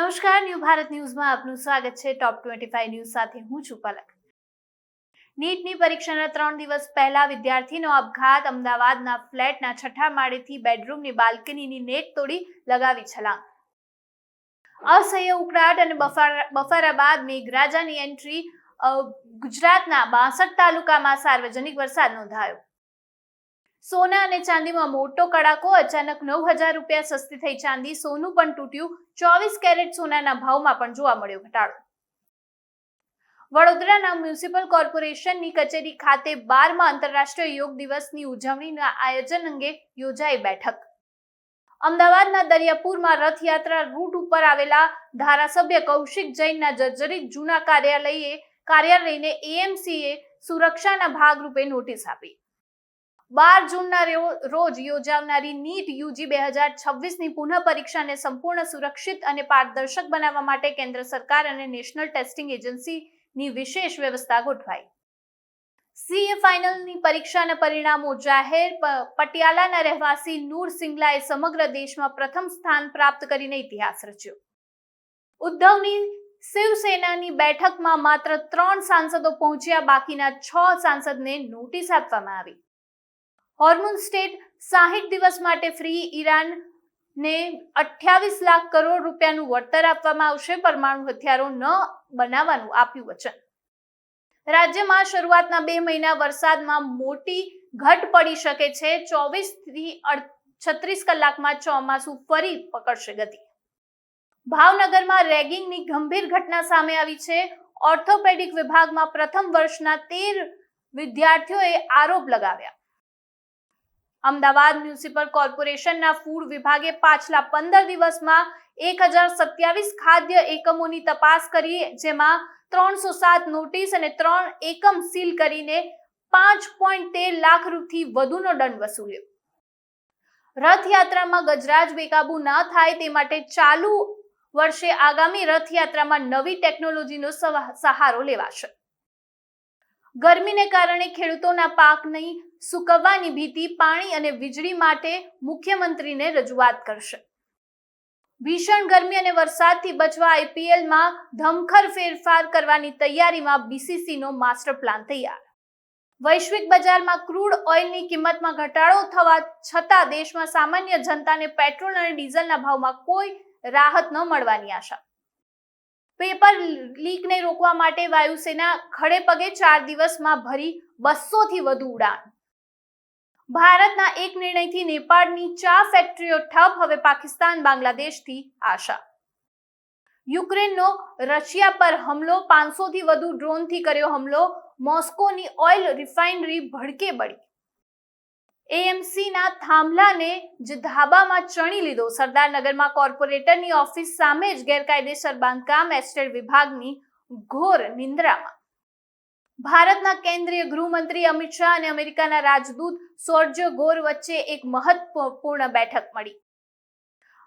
નમસ્કાર, ન્યૂ ભારત ન્યૂઝમાં આપનું સ્વાગત છે। ટોપ 25 ન્યૂઝ સાથે હું છું પલક। નીટની પરીક્ષાના 3 દિવસ પહેલા વિદ્યાર્થીનો અપઘાત। અમદાવાદના ફ્લેટના 6થા માળેથી બેડરૂમની બાલ્કનીની નેટ તોડી લગાવી છલાંગ। અસહ્ય ઉકળાટ અને બફારા બાદ મેઘરાજાની એન્ટ્રી। ગુજરાતના 62 તાલુકામાં સાર્વજનિક વરસાદ નોંધાયો। સોના અને ચાંદીમાં મોટો કડાકો। અચાનક 9000 રૂપિયા સસ્તી થઈ ચાંદી। સોનું પણ તૂટ્યું। 24 કેરેટ સોનાના ભાવમાં પણ જોવા મળ્યો ઘટાડો। વડોદરાના મ્યુનિસિપલ કોર્પોરેશનની કચેરી ખાતે 12મા આંતરરાષ્ટ્રીય યોગ દિવસની ઉજવણીના આયોજન અંગે યોજાઈ બેઠક। અમદાવાદના દરિયાપુરમાં રથયાત્રા રૂટ ઉપર આવેલા ધારાસભ્ય કૌશિક જૈનના જર્જરિત જૂના કાર્યાલયને એએમસીએ સુરક્ષાના ભાગરૂપે નોટિસ આપી। 12 જૂનના રોજ યોજાનારી નીટ યુજી 2026ની પુનઃ પરીક્ષાને સંપૂર્ણ સુરક્ષિત અને પારદર્શક બનાવવા માટે કેન્દ્ર સરકાર અને નેશનલ ટેસ્ટિંગ એજન્સીની વિશેષ વ્યવસ્થા ગોઠવાઈ। સીએ ફાઇનલની પરીક્ષાના પરિણામો જાહેર। પટિયાલાના રહેવાસી નૂર સિંગલાએ સમગ્ર દેશમાં પ્રથમ સ્થાન પ્રાપ્ત કરીને ઇતિહાસ રચ્યો। ઉદ્ધવની શિવસેનાની બેઠકમાં માત્ર 3 સાંસદો પહોંચ્યા। બાકીના 6 સાંસદને નોટિસ આપવામાં આવી। હોર્મુઝ સ્ટેટ 60 દિવસ માટે ફ્રી। ઈરાનને 28 લાખ કરોડ રૂપિયાનું વળતર આપવામાં આવશે। પરમાણુ હથિયારો ન બનાવવાનું આપ્યું વચન। રાજ્યમાં શરૂઆતના 2 મહિના વરસાદમાં મોટી ઘટ પડી શકે છે। 24 થી 36 કલાકમાં ચોમાસું ફરી પકડશે ગતિ। ભાવનગરમાં રેગિંગની ગંભીર ઘટના સામે આવી છે। ઓર્થોપેડિક વિભાગમાં પ્રથમ વર્ષના 13 વિદ્યાર્થીઓએ આરોપ લગાવ્યા। અમદાવાદ મ્યુનિસિપલ કોર્પોરેશનના ફૂડ વિભાગે પાછલા 15 દિવસમાં 1027 ખાદ્ય એકમોની તપાસ કરી, જેમાં 307 નોટિસ અને 3 એકમ સીલ કરીને 5.13 લાખથી વધુનો દંડ વસૂલ્યો। રથયાત્રામાં ગજરાજ બેકાબુ ન થાય તે માટે ચાલુ વર્ષે આગામી રથયાત્રામાં નવી ટેકનોલોજીનો સહારો લેવાશે। ગરમીને કારણે ખેડૂતોના પાકની સુકવવાની ભીતિ। પાણી અને વીજળી માટે મુખ્યમંત્રીને રજૂઆત કરશે। ભીષણ ગરમી અને વરસાદથી બચવા આઈપીએલમાં ધમખર ફેરફાર કરવાની તૈયારીમાં બીસીસીનો માસ્ટર પ્લાન તૈયાર। વૈશ્વિક બજારમાં ક્રૂડ ઓઇલની કિંમતમાં ઘટાડો થવા છતાં દેશમાં સામાન્ય જનતાને પેટ્રોલ અને ડીઝલના ભાવમાં કોઈ રાહત ન મળવાની આશા। પેપર લીકને રોકવા માટે વાયુસેના ખડે પગે 4 દિવસમાં ભરી 200 થી વધુ ઉડાન। ભારતના એક નિર્ણયથી નેપાળની ચા ફેક્ટરીઓ ઠપ। હવે પાકિસ્તાન બાંગ્લાદેશથી આશા। યુક્રેનનો રશિયા પર હુમલો। 500 થી વધુ ડ્રોનથી કર્યો હુમલો। મોસ્કોની ઓઇલ રિફાઇનરી ભડકે બળી। એએમસીના થાંભલાને જ ધાબામાં ચણી લીધો। સરદારનગરમાં કોર્પોરેટરની ઓફિસ સામે જ ગેરકાયદેસર બાંધકામ। એસ્ટેટ વિભાગની ઘોર નિંદ્રામાં। ભારતના કેન્દ્રીય ગૃહમંત્રી અમિત શાહ અને અમેરિકાના રાજદૂત સર્જિયો ગોર વચ્ચે એક મહત્વપૂર્ણ બેઠક મળી।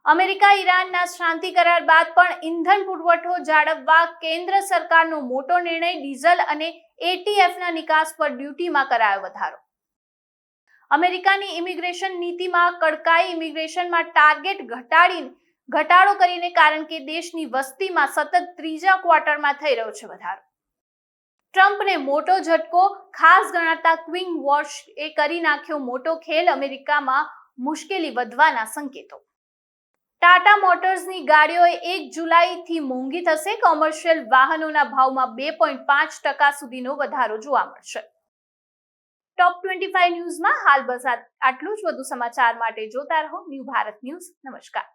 અમેરિકા ઈરાનના શાંતિ કરાર બાદ પણ ઇંધણ પુરવઠો જાળવવા કેન્દ્ર સરકારનો મોટો નિર્ણય। ડીઝલ અને એટીએફના નિકાસ પર ડ્યુટીમાં કરાયો વધારો। અમેરિકાની ઇમિગ્રેશન નીતિમાં કડકાઈ। ઇમિગ્રેશનમાં ટાર્ગેટ ઘટાડો કરીને, કારણ કે દેશની વસ્તીમાં સતત ત્રીજા ક્વાર્ટરમાં થઈ રહ્યો છે વધારો। ટ્રમ્પને મોટો ઝટકો। ખાસ ગણાતા ક્વિંગ વોશે કરી નાખ્યો મોટો ખેલ। અમેરિકામાં મુશ્કેલી વધવાના સંકેતો। ટાટા મોટર્સની ગાડીઓ 1 જુલાઈથી મોંઘી થશે। કોમર્શિયલ વાહનોના ભાવમાં 2.5% સુધીનો વધારો જોવા મળશે। ટોપ 25 ન્યૂઝમાં હાલ બસ આટલું જ। વધુ સમાચાર માટે જોતા રહો ન્યૂ ભારત ન્યૂઝ। નમસ્કાર।